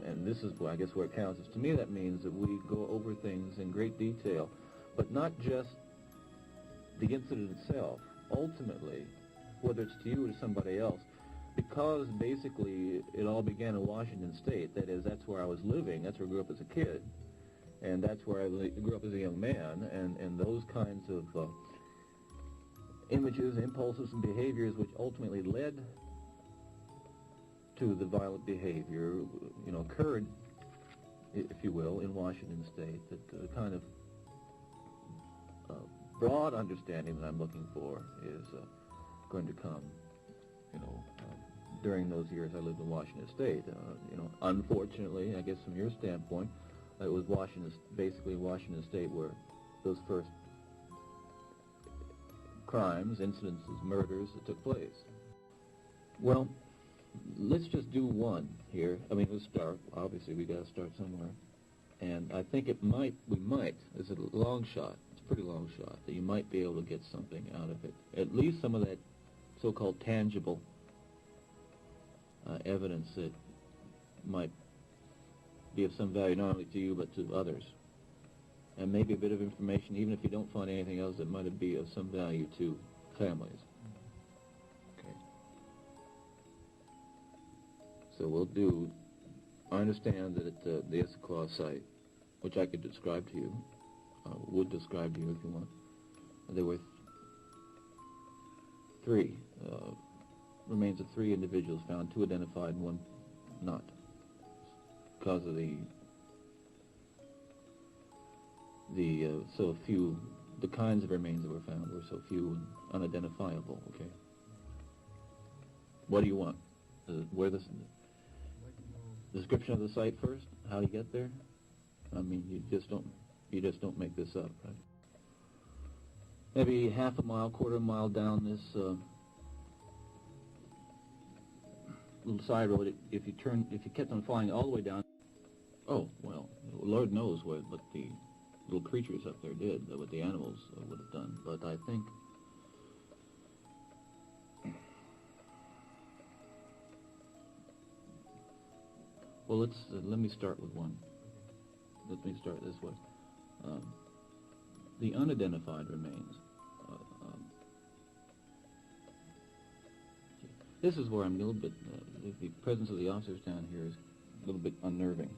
and this is where I guess where it counts, is to me that means that we go over things in great detail, but not just the incident itself. Ultimately, whether it's to you or to somebody else, because basically it all began in Washington State, that is, that's where I was living, that's where I grew up as a kid, and that's where I grew up as a young man, and those kinds of images, impulses, and behaviors which ultimately led to the violent behavior, occurred, if you will, in Washington State. That the kind of broad understanding that I'm looking for is going to come, during those years I lived in Washington State. Unfortunately, I guess from your standpoint, it was basically Washington State where those first crimes, incidences, murders that took place. Well, let's just do one here. I mean, let's start. Obviously, we got to start somewhere. And I think we might, it's a long shot, it's a pretty long shot, that you might be able to get something out of it. At least some of that so-called tangible evidence that might be of some value not only to you but to others. And maybe a bit of information, even if you don't find anything else, that might be of some value to families. Okay. So we'll do, I understand that at the Issaquah site, which I could describe to you, would describe to you if you want, there were three, remains of 3 individuals found, 2 identified and 1 not, because of the so few, the kinds of remains that were found were so few and unidentifiable. Okay. What do you want? Where the description of the site first? How do you get there? I mean, you just don't make this up, right? Maybe half a mile, quarter mile down this little side road. If you kept on flying all the way down. Oh well, Lord knows what the little creatures up there did, what the animals would have done. But I think well, let me start with one. Let me start this way. The unidentified remains. This is where I'm a little bit. The presence of the officers down here is a little bit unnerving.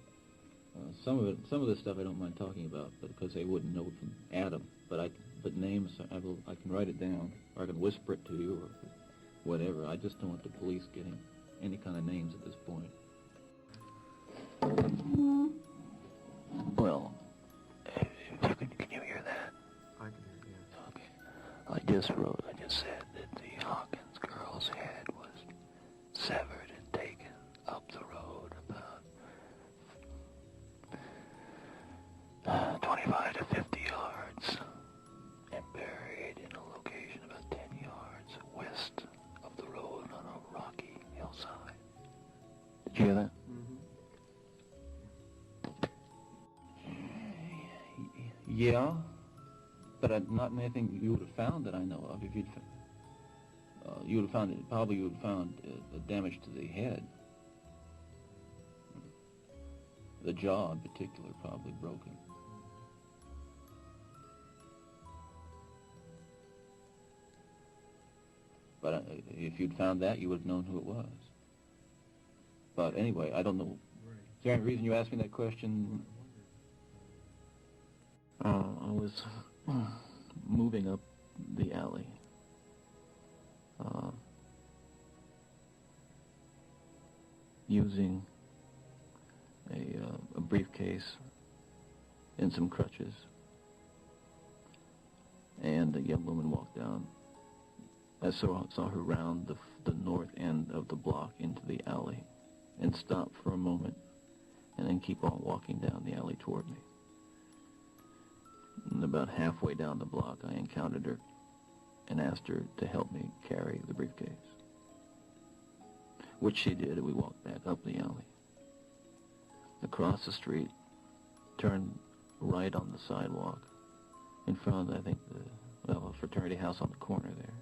Some of this stuff I don't mind talking about, but because they wouldn't know from Adam. But names, I can write it down, or I can whisper it to you, or whatever. I just don't want the police getting any kind of names at this point. Well, can you hear that? I can hear it, yeah. Okay. I just said that the Hawkins girl's head was severed and taken up the road about 25 to 50 yards and buried in a location about 10 yards west of the road on a rocky hillside. Did you hear that? Mm-hmm. Yeah, but not anything you would have found that I know of. If you would have found damage to the head. The jaw in particular probably broken. But if you'd found that, you would have known who it was. But anyway, I don't know. Right. Is there any reason you asked me that question? I was moving up the alley. Using a briefcase and some crutches. And a young woman walked down. I saw her round the north end of the block into the alley and stop for a moment and then keep on walking down the alley toward me. And about halfway down the block, I encountered her and asked her to help me carry the briefcase, which she did, and we walked back up the alley. Across the street, turned right on the sidewalk in front of, I think, a fraternity house on the corner there.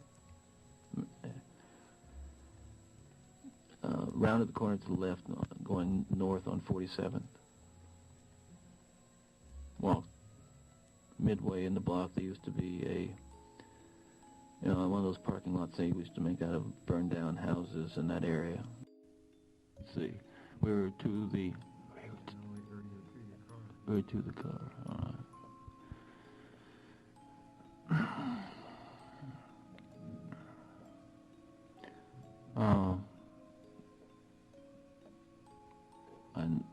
rounded the corner to the left, going north on 47th. Well, midway in the block, there used to be one of those parking lots they used to make out of burned down houses in that area. Let's see, we were to the car. And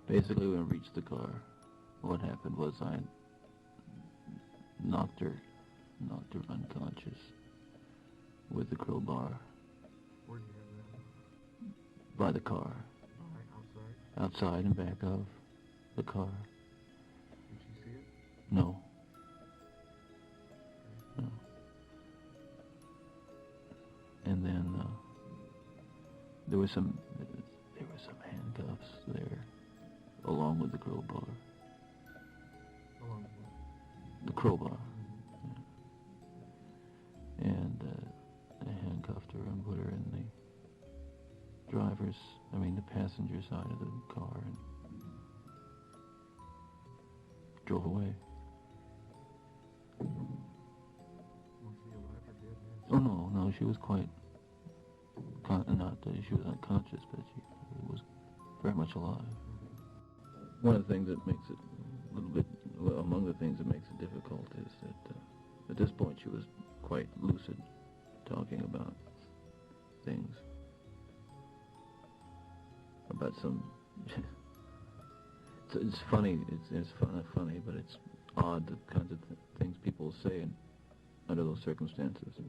basically, when we reached the car, what happened was I knocked her unconscious with the crowbar. Where do you have that? By the car. Outside? Outside and back of the car. Did she see it? No. No. And then there were some handcuffs there, along with the crowbar. Along with what? The crowbar. Yeah. And I handcuffed her and put her in the passenger side of the car, and drove away. Was she alive or dead? Oh no, she was quite she was unconscious, but she was very much alive. One of the things that makes it a little bit, well, among the things that makes it difficult is that at this point she was quite lucid, talking about things, about some. It's funny. It's funny, but it's odd the kinds of things people say under those circumstances.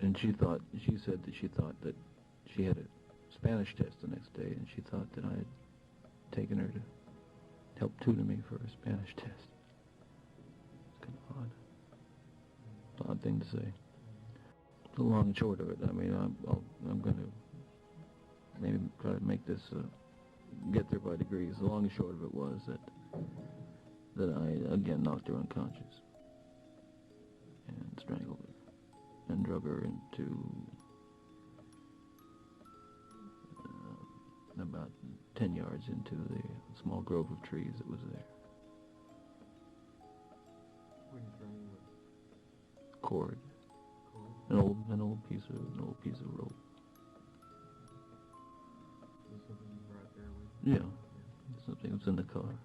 And she said that she thought that she had a Spanish test the next day, and she thought that I had taken her to help tutor me for a Spanish test. It's kind of odd. It's an odd thing to say. The long and short of it, I mean, I'm going to maybe try to make this get there by degrees. The long and short of it was that I again knocked her unconscious and strangled her and drug her into about 10 yards into the small grove of trees that was there. What are you trying with? Cord. Cord? An old piece of rope. Was something you brought there with you? Yeah. Something that was in the car. Okay.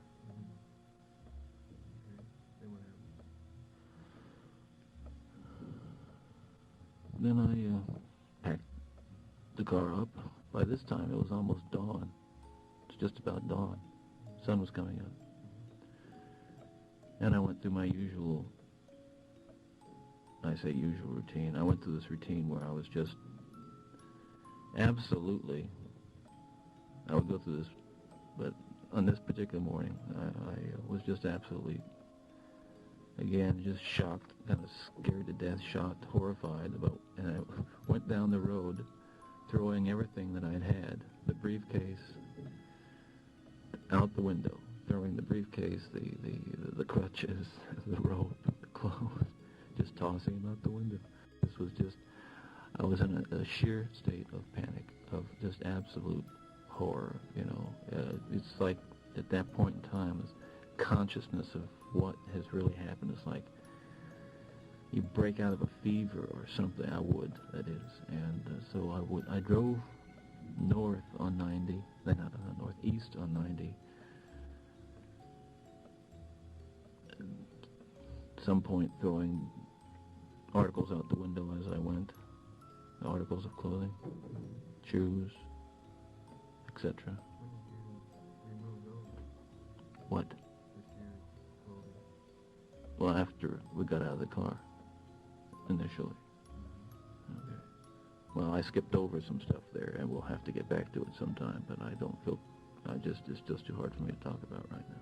Then what happened? Then I packed the car up. By this time, it was almost dawn. It's just about dawn. The sun was coming up. And I went through my usual routine. I went through this routine where I was just absolutely, I would go through this, but on this particular morning, I was just absolutely, again, just shocked, kind of scared to death, shocked, horrified and I went down the road throwing everything that I'd had, the briefcase, out the window, throwing the briefcase, the crutches, the rope, the clothes, just tossing them out the window. This was just, I was in a sheer state of panic, of just absolute horror, It's like, at that point in time, this consciousness of what has really happened is like, you break out of a fever or something. That is. And so I drove north on 90, then northeast on 90. At some point throwing articles out the window as I went, articles of clothing, shoes, etc. When did you remove those? What? The shoes, clothing. Well, after we got out of the car, initially. Okay. Well, I skipped over some stuff there, and we'll have to get back to it sometime, but I don't feel, it's just too hard for me to talk about right now.